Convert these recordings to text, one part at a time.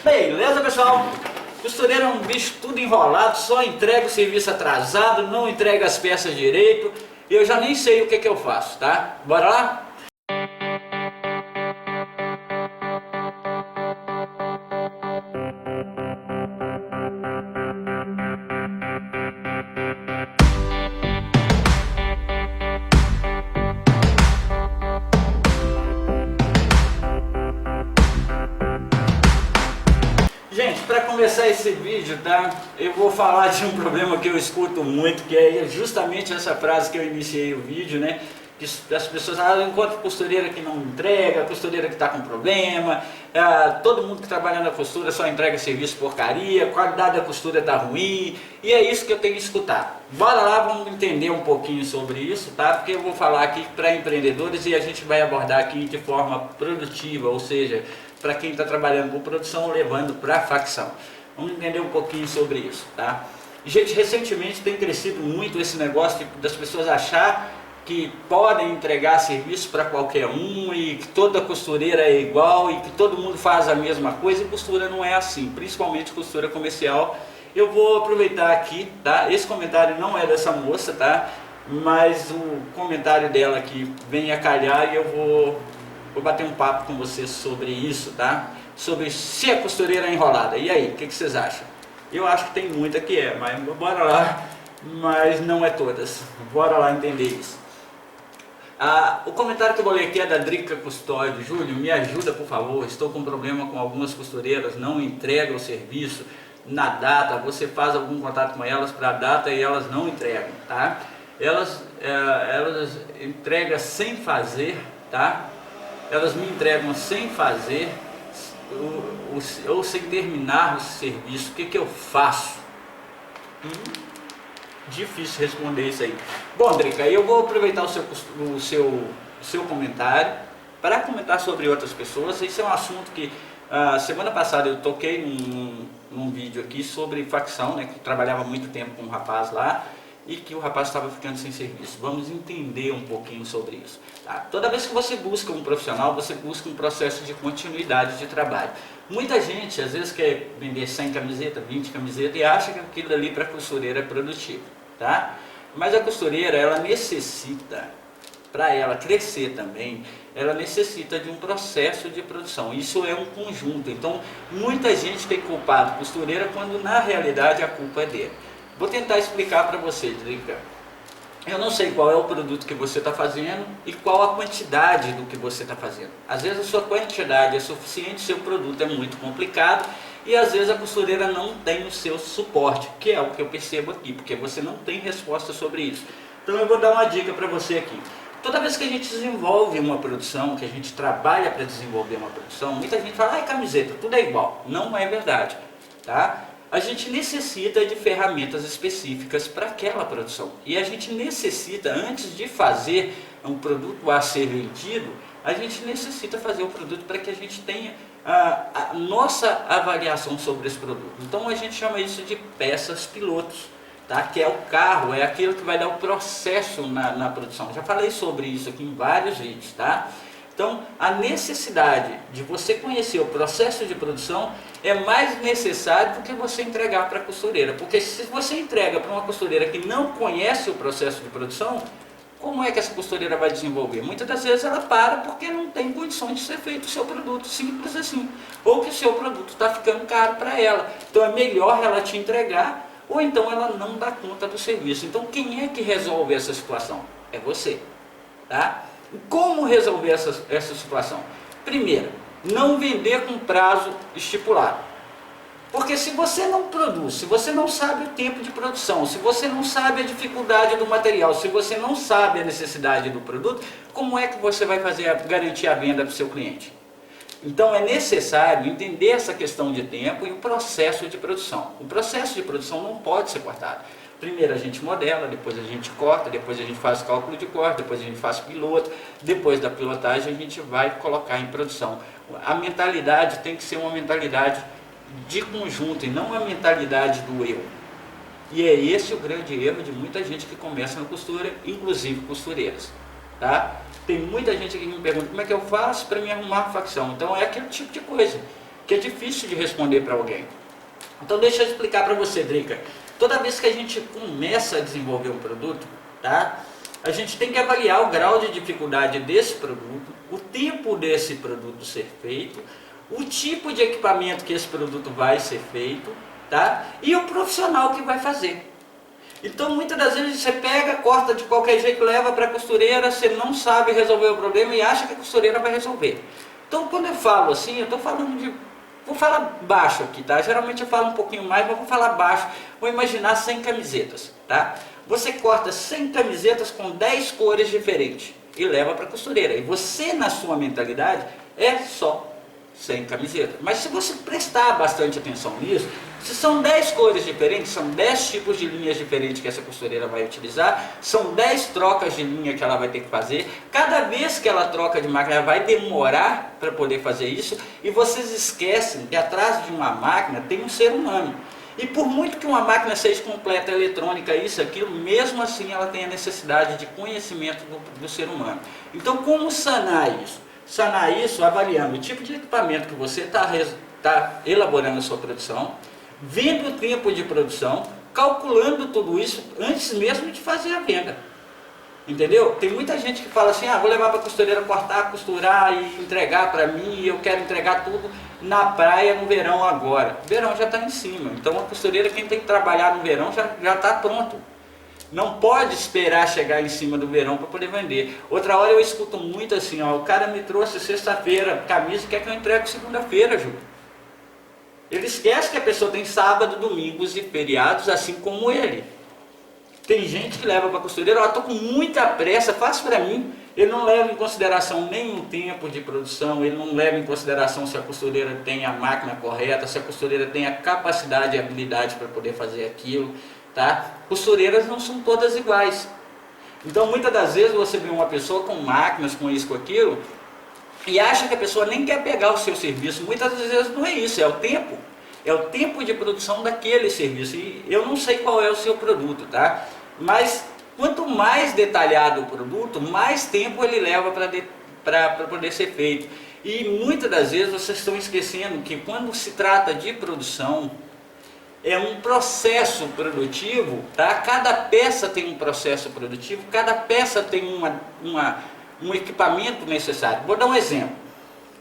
Beleza, pessoal? Costureiro é um bicho tudo enrolado, só entrega o serviço atrasado, não entrega as peças direito. Eu já nem sei o que eu faço, tá? Bora lá? Gente, para começar esse vídeo, tá? Eu vou falar de um problema que eu escuto muito, que é justamente essa frase que eu iniciei o vídeo, né? Que as pessoas falam, eu encontro costureira que não entrega, costureira que está com problema, todo mundo que trabalha na costura só entrega serviço porcaria, a qualidade da costura está ruim, e é isso que eu tenho que escutar. Bora lá, vamos entender um pouquinho sobre isso, tá? Porque eu vou falar aqui para empreendedores e a gente vai abordar aqui de forma produtiva, ou seja, para quem está trabalhando com produção, levando para a facção. Vamos entender um pouquinho sobre isso, tá? Gente, recentemente tem crescido muito esse negócio das pessoas achar que podem entregar serviço para qualquer um e que toda costureira é igual e que todo mundo faz a mesma coisa, e costura não é assim, principalmente costura comercial. Eu vou aproveitar aqui, tá? Esse comentário não é dessa moça, tá? Mas o comentário dela aqui vem a calhar e eu vou bater um papo com vocês sobre isso, tá? Sobre se a costureira é enrolada. E aí, o que vocês acham? Eu acho que tem muita que é, mas bora lá. Mas não é todas. Bora lá entender isso. O comentário que eu vou ler aqui é da Drica Custódio. Júlio, me ajuda por favor, estou com problema com algumas costureiras, não entregam o serviço na data, você faz algum contato com elas para a data e elas não entregam, tá? Elas entregam sem fazer, tá? Elas me entregam sem fazer ou sem terminar o serviço. O que eu faço? Difícil responder isso aí. Bom, Drica, eu vou aproveitar o seu comentário para comentar sobre outras pessoas. Esse é um assunto que semana passada eu toquei num vídeo aqui sobre facção, né, que eu trabalhava muito tempo com um rapaz lá e que o rapaz estava ficando sem serviço. Vamos entender um pouquinho sobre isso. Tá? Toda vez que você busca um profissional, você busca um processo de continuidade de trabalho. Muita gente às vezes quer vender 100 camisetas, 20 camisetas e acha que aquilo ali para a costureira é produtivo. Tá? Mas a costureira, ela necessita, para ela crescer também, ela necessita de um processo de produção. Isso é um conjunto. Então, muita gente tem culpado a costureira quando na realidade a culpa é dele. Vou tentar explicar para você, Drica. Eu não sei qual é o produto que você está fazendo e qual a quantidade do que você está fazendo. Às vezes a sua quantidade é suficiente, seu produto é muito complicado e às vezes a costureira não tem o seu suporte, que é o que eu percebo aqui, porque você não tem resposta sobre isso. Então eu vou dar uma dica para você aqui. Toda vez que a gente desenvolve uma produção, que a gente trabalha para desenvolver uma produção, muita gente fala, camiseta, tudo é igual. Não é verdade, tá? A gente necessita de ferramentas específicas para aquela produção. E a gente necessita, antes de fazer um produto a ser vendido, a gente necessita fazer o produto para que a gente tenha a nossa avaliação sobre esse produto. Então a gente chama isso de peças pilotos, tá? Que é o carro, é aquilo que vai dar o processo na produção. Já falei sobre isso aqui em vários vídeos, tá? Então, a necessidade de você conhecer o processo de produção é mais necessário do que você entregar para a costureira. Porque se você entrega para uma costureira que não conhece o processo de produção, como é que essa costureira vai desenvolver? Muitas das vezes ela para porque não tem condições de ser feito o seu produto, simples assim. Ou que o seu produto está ficando caro para ela. Então é melhor ela te entregar, ou então ela não dá conta do serviço. Então quem é que resolve essa situação? É você, tá? Como resolver essa situação? Primeiro, não vender com prazo estipulado. Porque se você não produz, se você não sabe o tempo de produção, se você não sabe a dificuldade do material, se você não sabe a necessidade do produto, como é que você vai garantir a venda para o seu cliente? Então é necessário entender essa questão de tempo e o processo de produção. O processo de produção não pode ser cortado. Primeiro a gente modela, depois a gente corta, depois a gente faz cálculo de corte, depois a gente faz piloto, depois da pilotagem a gente vai colocar em produção. A mentalidade tem que ser uma mentalidade de conjunto e não uma mentalidade do eu. E é esse o grande erro de muita gente que começa na costura, inclusive costureiras. Tá? Tem muita gente aqui que me pergunta como é que eu faço para me arrumar a facção. Então é aquele tipo de coisa. que é difícil de responder para alguém. Então deixa eu explicar para você, Drica. Toda vez que a gente começa a desenvolver um produto, tá? A gente tem que avaliar o grau de dificuldade desse produto, o tempo desse produto ser feito, o tipo de equipamento que esse produto vai ser feito, tá? E o profissional que vai fazer. Então muitas das vezes você pega, corta de qualquer jeito, leva para a costureira, você não sabe resolver o problema e acha que a costureira vai resolver. Então quando eu falo assim, eu estou falando de... Vou falar baixo aqui, tá? Geralmente eu falo um pouquinho mais, mas vou falar baixo. Vou imaginar 100 camisetas, tá? Você corta 100 camisetas com 10 cores diferentes e leva para a costureira. E você, na sua mentalidade, é só 100 camisetas. Mas se você prestar bastante atenção nisso, se são 10 cores diferentes, são 10 tipos de linhas diferentes que essa costureira vai utilizar, são 10 trocas de linha que ela vai ter que fazer. Cada vez que ela troca de máquina, ela vai demorar para poder fazer isso. E vocês esquecem que atrás de uma máquina tem um ser humano. E por muito que uma máquina seja completa, eletrônica, isso, aquilo, mesmo assim ela tem a necessidade de conhecimento do ser humano. Então como sanar isso? Sanar isso avaliando o tipo de equipamento que você está elaborando a sua produção, vendo o tempo de produção, calculando tudo isso antes mesmo de fazer a venda. Entendeu? Tem muita gente que fala assim, vou levar para a costureira cortar, costurar e entregar para mim, e eu quero entregar tudo na praia no verão agora. O verão já está em cima, então a costureira, quem tem que trabalhar no verão já está pronto. Não pode esperar chegar em cima do verão para poder vender. Outra hora eu escuto muito assim, o cara me trouxe sexta-feira camisa e quer que eu entregue segunda-feira, Ju. Ele esquece que a pessoa tem sábado, domingos e feriados, assim como ele. Tem gente que leva para a costureira, estou com muita pressa, faz para mim. Ele não leva em consideração nem o tempo de produção, ele não leva em consideração se a costureira tem a máquina correta, se a costureira tem a capacidade e habilidade para poder fazer aquilo. Tá? Costureiras não são todas iguais. Então muitas das vezes você vê uma pessoa com máquinas, com isso, com aquilo, e acha que a pessoa nem quer pegar o seu serviço. Muitas vezes não é isso, é o tempo. É o tempo de produção daquele serviço. E eu não sei qual é o seu produto, tá? Mas quanto mais detalhado o produto, mais tempo ele leva para poder ser feito. E muitas das vezes vocês estão esquecendo que quando se trata de produção, é um processo produtivo, tá? Cada peça tem um processo produtivo, cada peça tem um equipamento necessário. Vou dar um exemplo.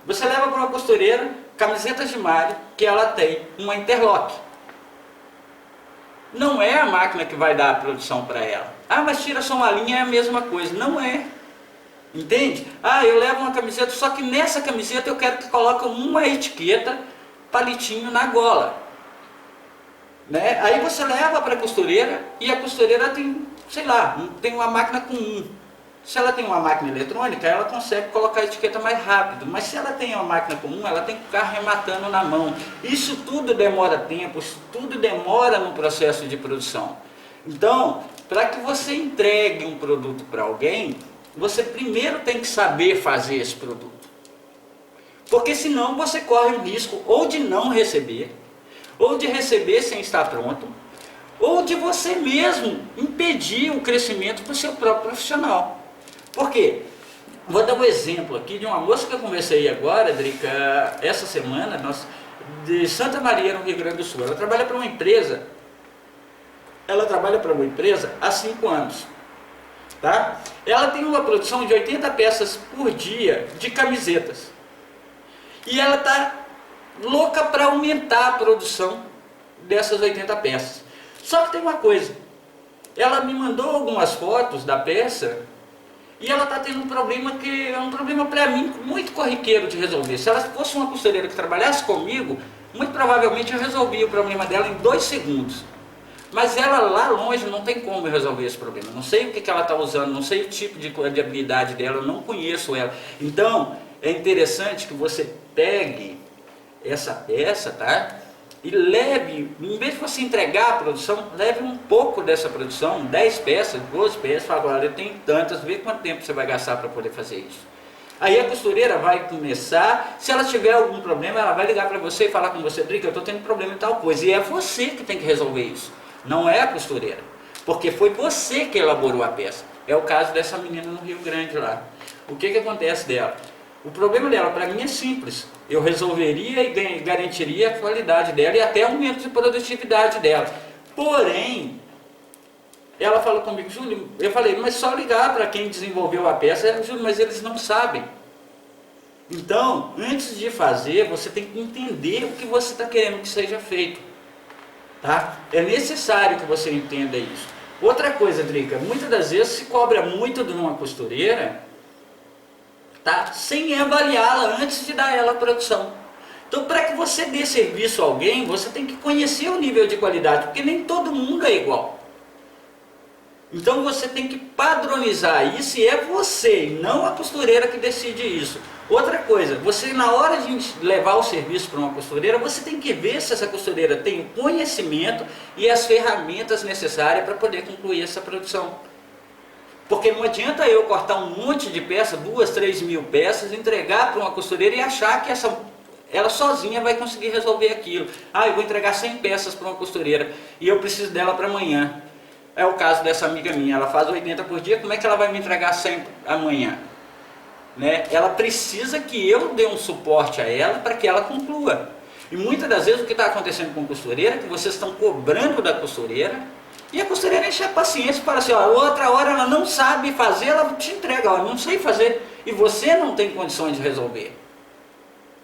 Você leva para uma costureira camisetas de malha que ela tem uma interlock. Não é a máquina que vai dar a produção para ela. Mas tira só uma linha, é a mesma coisa. Não é. Entende? Eu levo uma camiseta, só que nessa camiseta eu quero que coloque uma etiqueta palitinho na gola. Né? Aí você leva para a costureira e a costureira tem, sei lá, tem uma máquina com Se ela tem uma máquina eletrônica, ela consegue colocar a etiqueta mais rápido. Mas se ela tem uma máquina comum, ela tem que ficar arrematando na mão. Isso tudo demora tempo, isso tudo demora no processo de produção. Então, para que você entregue um produto para alguém, você primeiro tem que saber fazer esse produto. Porque senão você corre o risco ou de não receber, ou de receber sem estar pronto, ou de você mesmo impedir o crescimento para o seu próprio profissional. Por quê? Vou dar um exemplo aqui de uma moça que eu conversei agora, Drica, essa semana, de Santa Maria, no Rio Grande do Sul. Ela trabalha para uma empresa há 5 anos. Tá? Ela tem uma produção de 80 peças por dia de camisetas. E ela está louca para aumentar a produção dessas 80 peças. Só que tem uma coisa, ela me mandou algumas fotos da peça e ela está tendo um problema que é um problema para mim muito corriqueiro de resolver. Se ela fosse uma costureira que trabalhasse comigo, muito provavelmente eu resolvia o problema dela em 2 segundos. Mas ela lá longe não tem como resolver esse problema. Não sei o que ela está usando, não sei o tipo de habilidade dela, eu não conheço ela. Então é interessante que você pegue essa peça, tá? E leve, em vez de você entregar a produção, leve um pouco dessa produção, 10 peças, 12 peças, fala, olha, eu tenho tantas, vê quanto tempo você vai gastar para poder fazer isso. Aí a costureira vai começar, se ela tiver algum problema, ela vai ligar para você e falar com você, Drica, eu estou tendo problema em tal coisa. E é você que tem que resolver isso, não é a costureira. Porque foi você que elaborou a peça. É o caso dessa menina no Rio Grande lá. O que acontece dela? O problema dela, para mim, é simples. Eu resolveria e garantiria a qualidade dela e até aumento de produtividade dela. Porém, ela falou comigo, Júlio, eu falei, mas só ligar para quem desenvolveu a peça. Júlio, mas eles não sabem. Então, antes de fazer, você tem que entender o que você está querendo que seja feito. Tá? É necessário que você entenda isso. Outra coisa, Drica, muitas das vezes se cobra muito de uma costureira, tá? Sem avaliá-la antes de dar ela a produção. Então, para que você dê serviço a alguém, você tem que conhecer o nível de qualidade, porque nem todo mundo é igual. Então, você tem que padronizar isso, e é você, e não a costureira que decide isso. Outra coisa, você na hora de levar o serviço para uma costureira, você tem que ver se essa costureira tem o conhecimento e as ferramentas necessárias para poder concluir essa produção. Porque não adianta eu cortar um monte de peças, 2, 3 mil peças, entregar para uma costureira e achar que ela sozinha vai conseguir resolver aquilo. Ah, eu vou entregar 100 peças para uma costureira e eu preciso dela para amanhã. É o caso dessa amiga minha, ela faz 80 por dia, como é que ela vai me entregar 100 amanhã? Né? Ela precisa que eu dê um suporte a ela para que ela conclua. E muitas das vezes o que está acontecendo com a costureira é que vocês estão cobrando da costureira e a costureira enche a paciência e fala assim, ó, outra hora ela não sabe fazer, ela te entrega, ó, não sei fazer, e você não tem condições de resolver.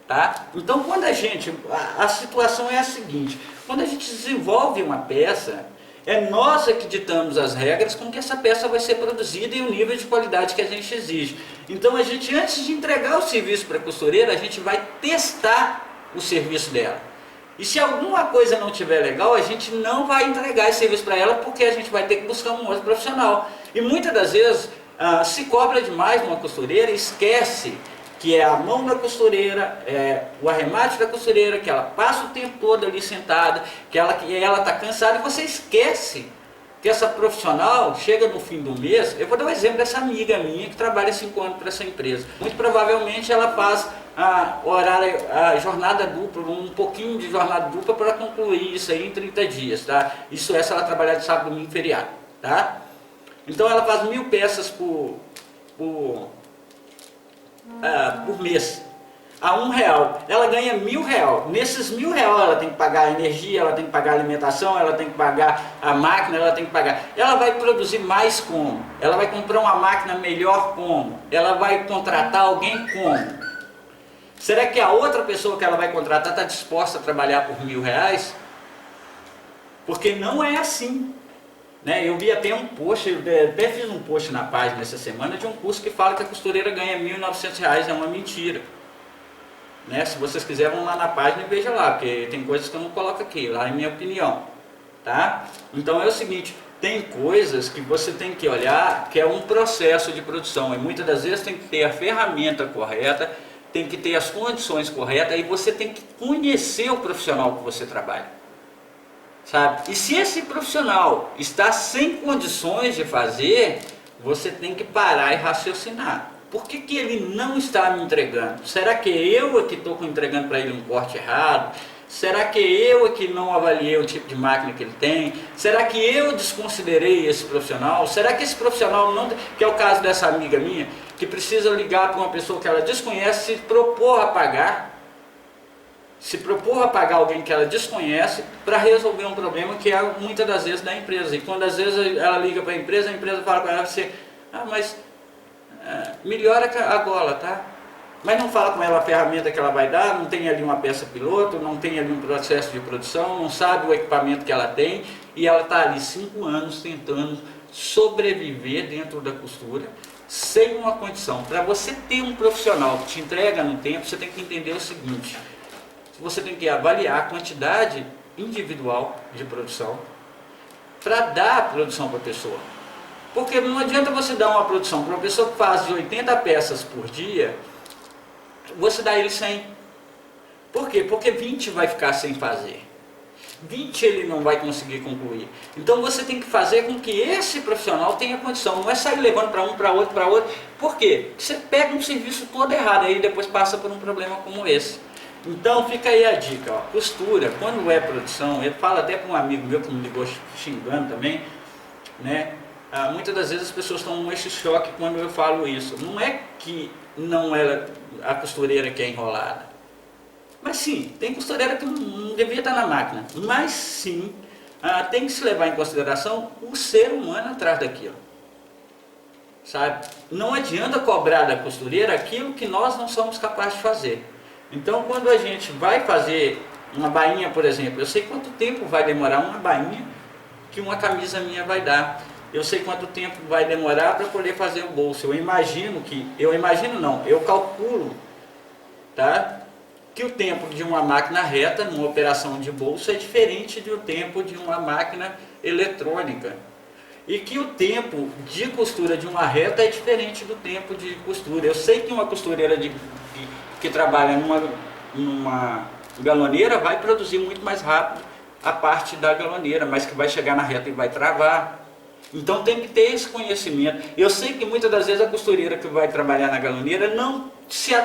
Tá? Então quando a situação é a seguinte, quando a gente desenvolve uma peça, é nós que ditamos as regras com que essa peça vai ser produzida e o nível de qualidade que a gente exige. Então a gente, antes de entregar o serviço para a costureira, a gente vai testar o serviço dela. E se alguma coisa não estiver legal, a gente não vai entregar esse serviço para ela, porque a gente vai ter que buscar um outro profissional. E muitas das vezes se cobra demais uma costureira e esquece que é a mão da costureira, o arremate da costureira, que ela passa o tempo todo ali sentada, que ela está cansada, e você esquece que essa profissional chega no fim do mês. Eu vou dar um exemplo dessa amiga minha que trabalha 5 anos para essa empresa. Muito provavelmente ela faz a jornada dupla, um pouquinho de jornada dupla para concluir isso aí em 30 dias, tá? Isso é se ela trabalhar de sábado, domingo e feriado, tá? Então ela faz 1000 peças por mês, a R$1, ela ganha R$1.000. Nesses R$1.000 ela tem que pagar a energia, ela tem que pagar a alimentação, ela tem que pagar a máquina, ela tem que pagar. Ela vai produzir mais como? Ela vai comprar uma máquina melhor como? Ela vai contratar alguém como? Será que a outra pessoa que ela vai contratar está disposta a trabalhar por R$1.000? Porque não é assim. Né? Eu vi até um post, eu até fiz um post na página essa semana de um curso que fala que a costureira ganha R$1.900, é uma mentira. Né? Se vocês quiserem, vão lá na página e vejam lá, porque tem coisas que eu não coloco aqui, lá é minha opinião. Tá? Então é o seguinte, tem coisas que você tem que olhar, que é um processo de produção, e muitas das vezes tem que ter a ferramenta correta, tem que ter as condições corretas, e você tem que conhecer o profissional que você trabalha. Sabe? E se esse profissional está sem condições de fazer, você tem que parar e raciocinar. Por que ele não está me entregando? Será que eu é que estou entregando para ele um corte errado? Será que eu é que não avaliei o tipo de máquina que ele tem? Será que eu desconsiderei esse profissional? Será que esse profissional não... Que é o caso dessa amiga minha, que precisa ligar para uma pessoa que ela desconhece, se propor a pagar. Se propor a pagar alguém que ela desconhece para resolver um problema que é muitas das vezes da empresa. E quando às vezes ela liga para a empresa fala com ela assim, mas melhora a gola, tá? Mas não fala com ela a ferramenta que ela vai dar, não tem ali uma peça piloto, não tem ali um processo de produção, não sabe o equipamento que ela tem, e ela está ali 5 anos tentando sobreviver dentro da costura, sem uma condição. Para você ter um profissional que te entrega no tempo, você tem que entender o seguinte: você tem que avaliar a quantidade individual de produção para dar a produção para a pessoa. Porque não adianta você dar uma produção para uma pessoa que faz de 80 peças por dia, você dá ele 100. Por quê? Porque 20 vai ficar sem fazer. 20 ele não vai conseguir concluir. Então você tem que fazer com que esse profissional tenha condição. Não é sair levando para um, para outro, para outro. Por quê? Porque você pega um serviço todo errado aí e depois passa por um problema como esse. Então fica aí a dica, ó. Costura, quando é produção, eu falo até para um amigo meu que me ligou xingando também, né? Muitas das vezes as pessoas estão com esse choque quando eu falo isso. Não é que não é a costureira que é enrolada. Mas sim, tem costureira que não devia estar na máquina. Mas sim, tem que se levar em consideração o ser humano atrás daquilo. Sabe? Não adianta cobrar da costureira aquilo que nós não somos capazes de fazer. Então, quando a gente vai fazer uma bainha, por exemplo, eu sei quanto tempo vai demorar uma bainha que uma camisa minha vai dar. Eu sei quanto tempo vai demorar para poder fazer o bolso. Eu calculo, tá? Que o tempo de uma máquina reta, numa operação de bolso, é diferente do tempo de uma máquina eletrônica. E que o tempo de costura de uma reta é diferente do tempo de costura. Eu sei que uma costureira que trabalha numa galoneira vai produzir muito mais rápido a parte da galoneira, mas que vai chegar na reta e vai travar. Então tem que ter esse conhecimento. Eu sei que muitas das vezes a costureira que vai trabalhar na galoneira não se...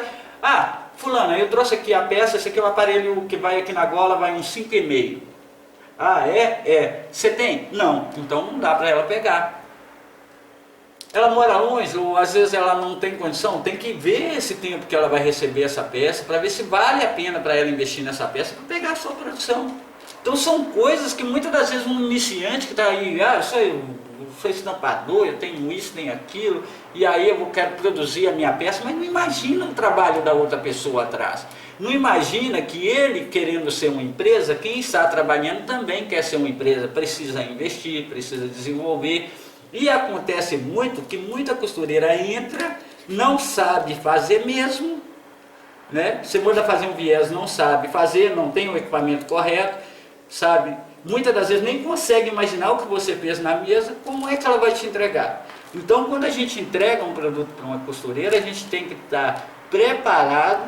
fulana, eu trouxe aqui a peça, esse aqui é o aparelho que vai aqui na gola, vai uns 5,5. Você tem? Não, então não dá para ela pegar. Ela mora longe, ou às vezes ela não tem condição, tem que ver esse tempo que ela vai receber essa peça, para ver se vale a pena para ela investir nessa peça, para pegar a sua produção. Então são coisas que muitas das vezes um iniciante que está aí, eu sou estampador, eu tenho isso, tenho aquilo, e aí eu quero produzir a minha peça, mas não imagina o trabalho da outra pessoa atrás. Não imagina que ele, querendo ser uma empresa, quem está trabalhando também quer ser uma empresa, precisa investir, precisa desenvolver. E acontece muito que muita costureira entra, não sabe fazer mesmo, né? Você manda fazer um viés, não sabe fazer, não tem o equipamento correto, sabe? Muitas das vezes nem consegue imaginar o que você fez na mesa, como é que ela vai te entregar. Então, quando a gente entrega um produto para uma costureira, a gente tem que estar preparado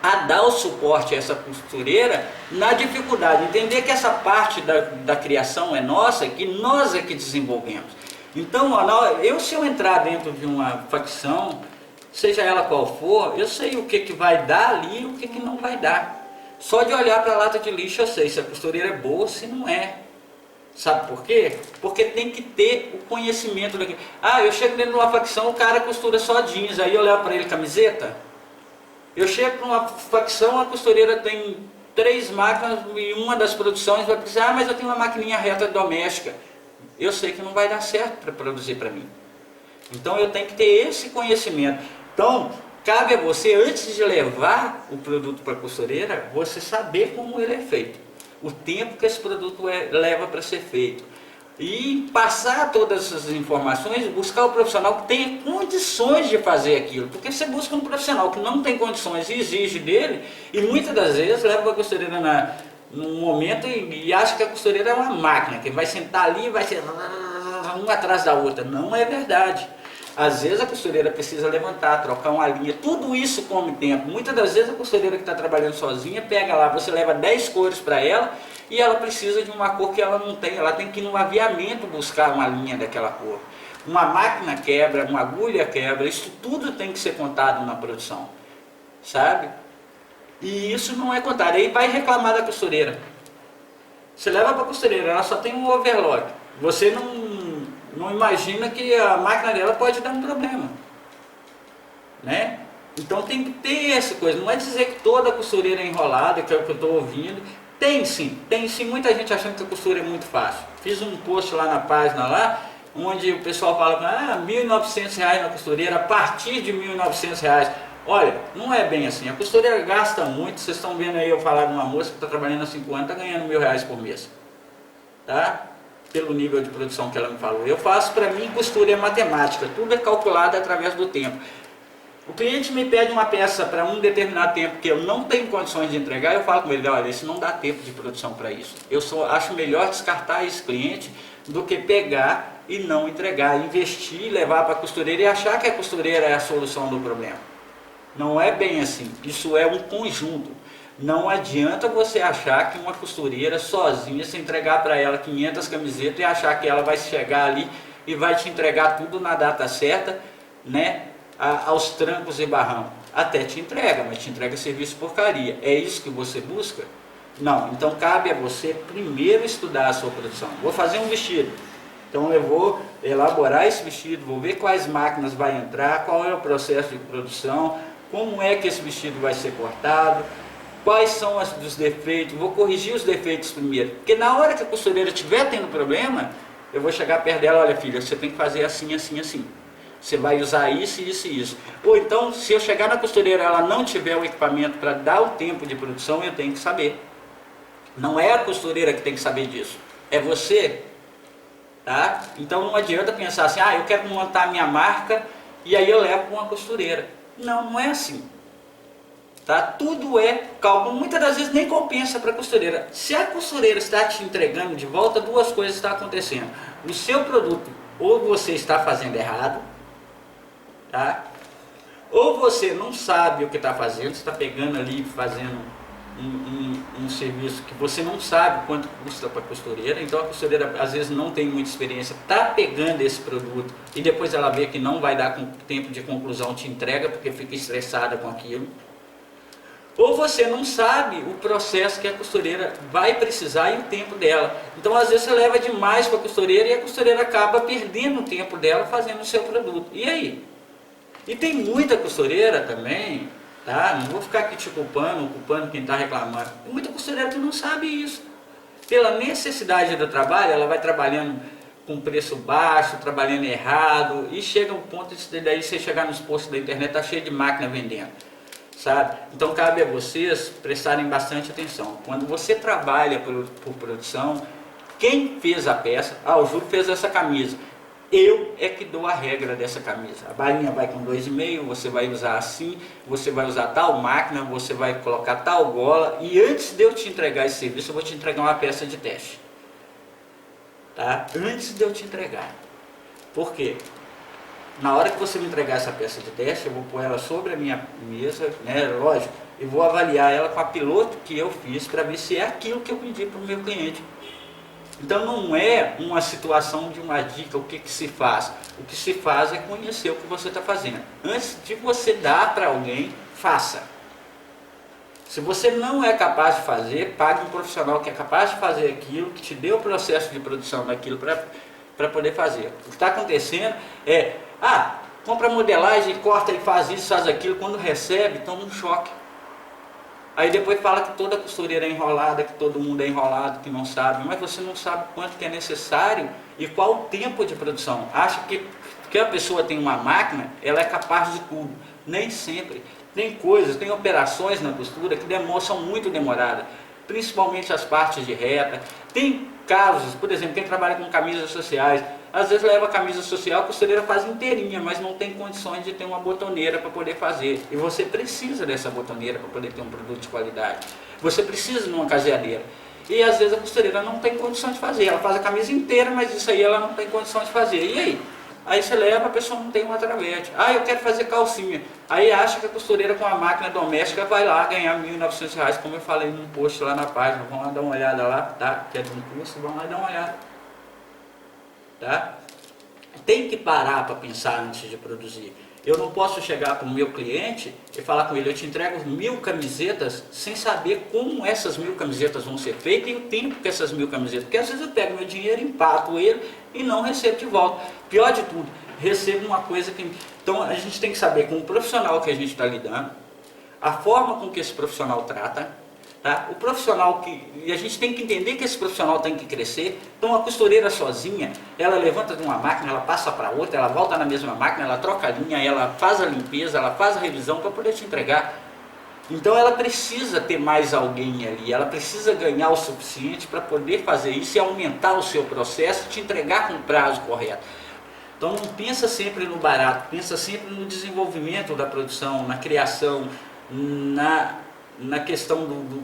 a dar o suporte a essa costureira na dificuldade, entender que essa parte da criação é nossa, que nós é que desenvolvemos. Então, se eu entrar dentro de uma facção, seja ela qual for, eu sei o que vai dar ali e o que não vai dar. Só de olhar para a lata de lixo eu sei se a costureira é boa ou se não é. Sabe por quê? Porque tem que ter o conhecimento daquilo. Eu chego dentro de uma facção, o cara costura só jeans, aí eu levo para ele camiseta. Eu chego para uma facção, a costureira tem 3 máquinas e uma das produções vai precisar, mas eu tenho uma maquininha reta doméstica. Eu sei que não vai dar certo para produzir para mim. Então eu tenho que ter esse conhecimento. Então, cabe a você, antes de levar o produto para a costureira, você saber como ele é feito. O tempo que esse produto leva para ser feito. E passar todas essas informações, buscar o profissional que tenha condições de fazer aquilo. Porque você busca um profissional que não tem condições e exige dele, e muitas das vezes leva a costureira num momento e acha que a costureira é uma máquina, que vai sentar ali e vai ser uma atrás da outra. Não é verdade. Às vezes a costureira precisa levantar, trocar uma linha, tudo isso come tempo. Muitas das vezes a costureira que está trabalhando sozinha, pega lá, você leva 10 cores para ela, e ela precisa de uma cor que ela não tem, ela tem que ir no aviamento buscar uma linha daquela cor. Uma máquina quebra, uma agulha quebra, isso tudo tem que ser contado na produção, sabe? E isso não é contado, aí vai reclamar da costureira. Você leva para a costureira, ela só tem um overlock, você não imagina que a máquina dela pode dar um problema, né? Então tem que ter essa coisa, não é dizer que toda costureira é enrolada, que é o que eu estou ouvindo. Tem sim, muita gente achando que a costura é muito fácil. Fiz um post lá na página lá, onde o pessoal fala, R$1.900 na costureira, a partir de R$1.900. Olha, não é bem assim, a costureira gasta muito, vocês estão vendo aí eu falar de uma moça que está trabalhando há 5 anos, está ganhando R$1.000 por mês, tá? Pelo nível de produção que ela me falou. Eu faço, para mim, costura é matemática, tudo é calculado através do tempo. O cliente me pede uma peça para um determinado tempo que eu não tenho condições de entregar, eu falo com ele, olha, isso não dá tempo de produção para isso. Eu só acho melhor descartar esse cliente do que pegar e não entregar, investir, levar para a costureira e achar que a costureira é a solução do problema. Não é bem assim, isso é um conjunto. Não adianta você achar que uma costureira sozinha, se entregar para ela 500 camisetas e achar que ela vai chegar ali e vai te entregar tudo na data certa, né? Aos trancos e barrão. Até te entrega, mas te entrega serviço porcaria. É isso que você busca? Não. Então cabe a você primeiro estudar a sua produção. Vou fazer um vestido. Então eu vou elaborar esse vestido, vou ver quais máquinas vai entrar, qual é o processo de produção, como é que esse vestido vai ser cortado, quais são os defeitos, vou corrigir os defeitos primeiro. Porque na hora que a costureira estiver tendo problema, eu vou chegar perto dela, olha filha, você tem que fazer assim, assim, assim. Você vai usar isso, isso e isso. Ou então, se eu chegar na costureira e ela não tiver o equipamento para dar o tempo de produção, eu tenho que saber. Não é a costureira que tem que saber disso, é você. Tá? Então não adianta pensar assim, eu quero montar a minha marca e aí eu levo para uma costureira. Não, não é assim. Tá? Tudo é cálculo. Muitas das vezes nem compensa para a costureira. Se a costureira está te entregando de volta, duas coisas estão acontecendo. O seu produto, ou você está fazendo errado, tá? Ou você não sabe o que está fazendo, você está pegando ali fazendo um serviço que você não sabe quanto custa para a costureira. Então a costureira às vezes não tem muita experiência, está pegando esse produto e depois ela vê que não vai dar com tempo de conclusão, te entrega porque fica estressada com aquilo. Ou você não sabe o processo que a costureira vai precisar e o tempo dela. Então às vezes você leva demais para a costureira e a costureira acaba perdendo o tempo dela fazendo o seu produto. E aí? E tem muita costureira também, tá? Não vou ficar aqui te culpando quem está reclamando. Tem muita costureira que não sabe isso. Pela necessidade do trabalho, ela vai trabalhando com preço baixo, trabalhando errado, e chega um ponto de daí você chegar nos postos da internet, tá cheio de máquina vendendo, sabe? Então cabe a vocês prestarem bastante atenção. Quando você trabalha por produção, quem fez a peça, o Júlio fez essa camisa. Eu é que dou a regra dessa camisa. A bainha vai com 2,5, você vai usar assim, você vai usar tal máquina, você vai colocar tal gola. E antes de eu te entregar esse serviço, eu vou te entregar uma peça de teste. Tá? Antes de eu te entregar. Por quê? Na hora que você me entregar essa peça de teste, eu vou pôr ela sobre a minha mesa, né? Lógico, e vou avaliar ela com a piloto que eu fiz para ver se é aquilo que eu pedi para o meu cliente. Então não é uma situação de uma dica, o que se faz. O que se faz é conhecer o que você está fazendo. Antes de você dar para alguém, faça. Se você não é capaz de fazer, pague um profissional que é capaz de fazer aquilo, que te dê o processo de produção daquilo para poder fazer. O que está acontecendo é, compra modelagem, corta e faz isso, faz aquilo, quando recebe, toma um choque. Aí depois fala que toda costureira é enrolada, que todo mundo é enrolado, que não sabe, mas você não sabe quanto que é necessário e qual o tempo de produção. Acha que a pessoa tem uma máquina, ela é capaz de tudo. Nem sempre. Tem coisas, tem operações na costura que são muito demoradas, principalmente as partes de reta. Tem casos, por exemplo, quem trabalha com camisas sociais, às vezes leva a camisa social, a costureira faz inteirinha, mas não tem condições de ter uma botoneira para poder fazer. E você precisa dessa botoneira para poder ter um produto de qualidade. Você precisa de uma caseadeira. E às vezes a costureira não tem condição de fazer. Ela faz a camisa inteira, mas isso aí ela não tem condição de fazer. E aí? Aí você leva, a pessoa não tem uma travete. Eu quero fazer calcinha. Aí acha que a costureira com a máquina doméstica vai lá ganhar R$ 1.900, como eu falei num post lá na página. Vão lá dar uma olhada lá, tá? Que é de um curso, vão lá dar uma olhada. Tá? Tem que parar para pensar antes de produzir. Eu não posso chegar para o meu cliente e falar com ele, eu te entrego 1.000 camisetas sem saber como essas 1.000 camisetas vão ser feitas e o tempo que essas 1.000 camisetas. Porque às vezes eu pego meu dinheiro, empato ele e não recebo de volta. Pior de tudo, recebo uma coisa que... Então a gente tem que saber com o profissional que a gente está lidando, a forma com que esse profissional trata, tá? O profissional e a gente tem que entender que esse profissional tem que crescer. Então a costureira sozinha, ela levanta de uma máquina, ela passa para outra, ela volta na mesma máquina, ela troca a linha, ela faz a limpeza, ela faz a revisão para poder te entregar. Então ela precisa ter mais alguém ali, ela precisa ganhar o suficiente para poder fazer isso e aumentar o seu processo e te entregar com o prazo correto. Então não pensa sempre no barato, pensa sempre no desenvolvimento da produção, na criação, na questão do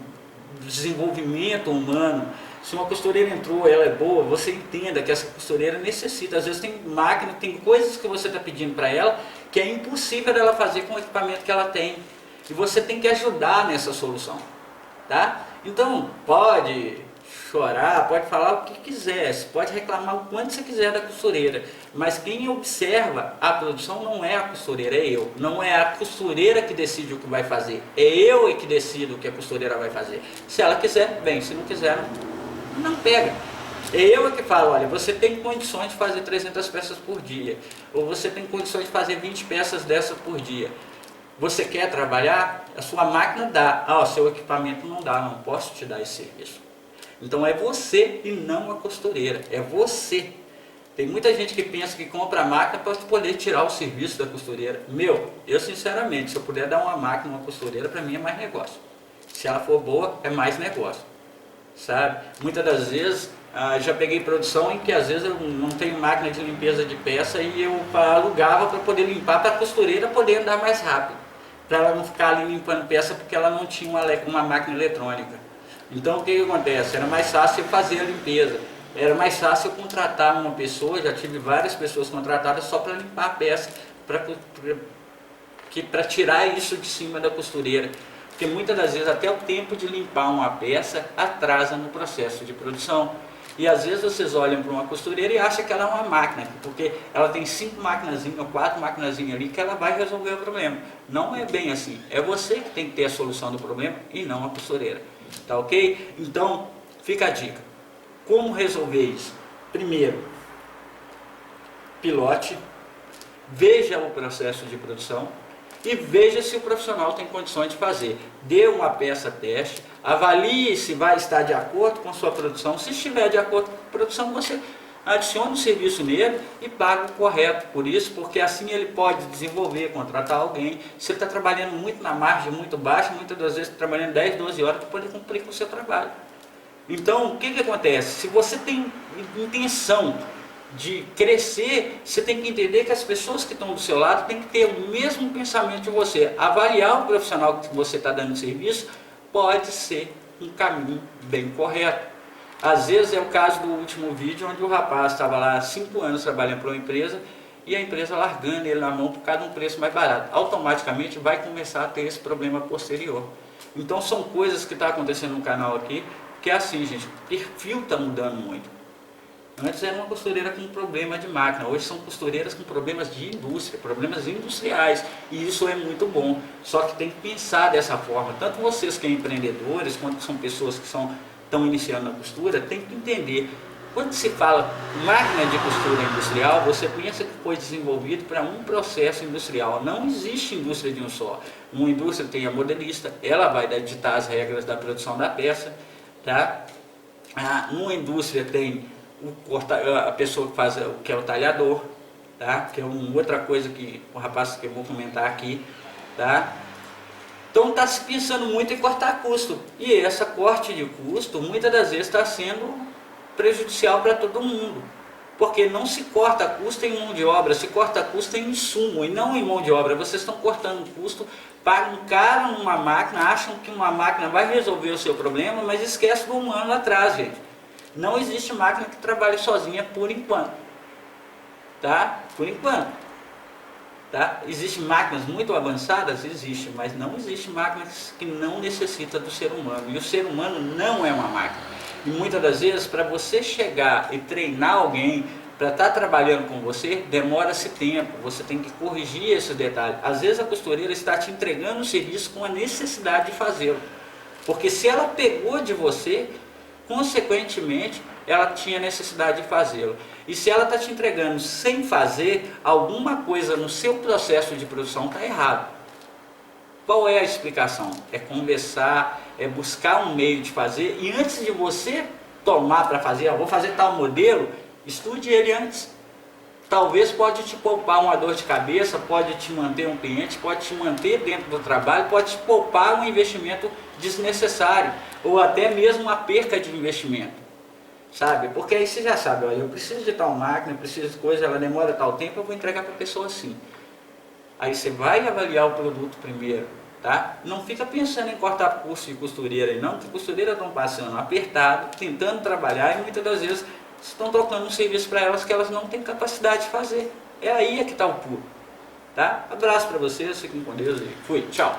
desenvolvimento humano. Se uma costureira entrou, ela é boa, você entenda que essa costureira necessita. Às vezes tem máquina, tem coisas que você está pedindo para ela que é impossível dela fazer com o equipamento que ela tem. E você tem que ajudar nessa solução. Tá? Então pode chorar, pode falar o que quiser, você pode reclamar o quanto você quiser da costureira, mas quem observa a produção não é a costureira, é eu. Não é a costureira que decide o que vai fazer, é eu que decido o que a costureira vai fazer. Se ela quiser, bem, se não quiser, não pega. Eu é que falo, olha, você tem condições de fazer 300 peças por dia, ou você tem condições de fazer 20 peças dessas por dia. Você quer trabalhar? A sua máquina dá. Ah, o seu equipamento não dá, não posso te dar esse serviço. Então é você e não a costureira, é você. Tem muita gente que pensa que compra a máquina para poder tirar o serviço da costureira. Eu sinceramente, se eu puder dar uma máquina, uma costureira, para mim é mais negócio. Se ela for boa, é mais negócio. Sabe? Muitas das vezes, já peguei produção em que às vezes eu não tenho máquina de limpeza de peça e eu alugava para poder limpar, para a costureira poder andar mais rápido. Para ela não ficar ali limpando peça porque ela não tinha uma máquina eletrônica. Então o que acontece? Era mais fácil fazer a limpeza. Era mais fácil eu contratar uma pessoa, já tive várias pessoas contratadas só para limpar a peça, para tirar isso de cima da costureira. Porque muitas das vezes até o tempo de limpar uma peça atrasa no processo de produção. E às vezes vocês olham para uma costureira e acham que ela é uma máquina, porque ela tem 5 maquinazinhas ou 4 maquinazinhas ali que ela vai resolver o problema. Não é bem assim. É você que tem que ter a solução do problema e não a costureira. Tá ok? Então, fica a dica. Como resolver isso? Primeiro, pilote, veja o processo de produção e veja se o profissional tem condições de fazer. Dê uma peça teste, avalie se vai estar de acordo com sua produção. Se estiver de acordo com a produção, você adicione o serviço nele e paga o correto por isso, porque assim ele pode desenvolver, contratar alguém. Se ele está trabalhando muito na margem, muito baixa, muitas das vezes está trabalhando 10, 12 horas para poder cumprir com o seu trabalho. Então, o que acontece? Se você tem intenção de crescer, você tem que entender que as pessoas que estão do seu lado têm que ter o mesmo pensamento de você. Avaliar o profissional que você está dando serviço pode ser um caminho bem correto. Às vezes é o caso do último vídeo, onde o rapaz estava lá há 5 anos trabalhando para uma empresa e a empresa largando ele na mão por causa de um preço mais barato. Automaticamente vai começar a ter esse problema posterior. Então são coisas que estão acontecendo no canal aqui, que é assim, gente, o perfil está mudando muito. Antes era uma costureira com problema de máquina, hoje são costureiras com problemas de indústria, problemas industriais, e isso é muito bom. Só que tem que pensar dessa forma, tanto vocês que são empreendedores, quanto são pessoas que estão iniciando na costura, tem que entender. Quando se fala máquina de costura industrial, você pensa que foi desenvolvido para um processo industrial. Não existe indústria de um só. Uma indústria tem a modelista, ela vai ditar as regras da produção da peça, tá? Uma indústria tem a pessoa que faz que é o talhador, tá? Que é uma outra coisa que o rapaz que eu vou comentar aqui, tá? Então está se pensando muito em cortar custo, e essa corte de custo muitas das vezes está sendo prejudicial para todo mundo, porque não se corta custo em mão de obra, se corta custo em insumo e não em mão de obra. Vocês estão cortando custo, pagam caro numa máquina, acham que uma máquina vai resolver o seu problema, mas esquece do humano atrás, gente. Não existe máquina que trabalhe sozinha por enquanto, tá? Por enquanto, tá? Existem máquinas muito avançadas? Existe, mas não existe máquinas que não necessitam do ser humano, e o ser humano não é uma máquina. E muitas das vezes, para você chegar e treinar alguém para estar trabalhando com você, demora-se tempo, você tem que corrigir esse detalhe. Às vezes a costureira está te entregando o serviço com a necessidade de fazê-lo, porque se ela pegou de você, consequentemente, ela tinha necessidade de fazê-lo. E se ela está te entregando sem fazer, alguma coisa no seu processo de produção está errado. Qual é a explicação? É conversar, é buscar um meio de fazer, e antes de você tomar para fazer, vou fazer tal modelo, estude ele antes. Talvez pode te poupar uma dor de cabeça, pode te manter um cliente, pode te manter dentro do trabalho, pode te poupar um investimento desnecessário, ou até mesmo uma perca de investimento, sabe? Porque aí você já sabe, olha, eu preciso de tal máquina, eu preciso de coisa, ela demora tal tempo, eu vou entregar para a pessoa assim. Aí você vai avaliar o produto primeiro, tá? Não fica pensando em cortar custo de costureira, não, porque costureiras estão passando apertado, tentando trabalhar, e muitas das vezes estão trocando um serviço para elas que elas não têm capacidade de fazer. É aí que está o pulo, tá? Abraço para vocês, fiquem com Deus e fui, tchau!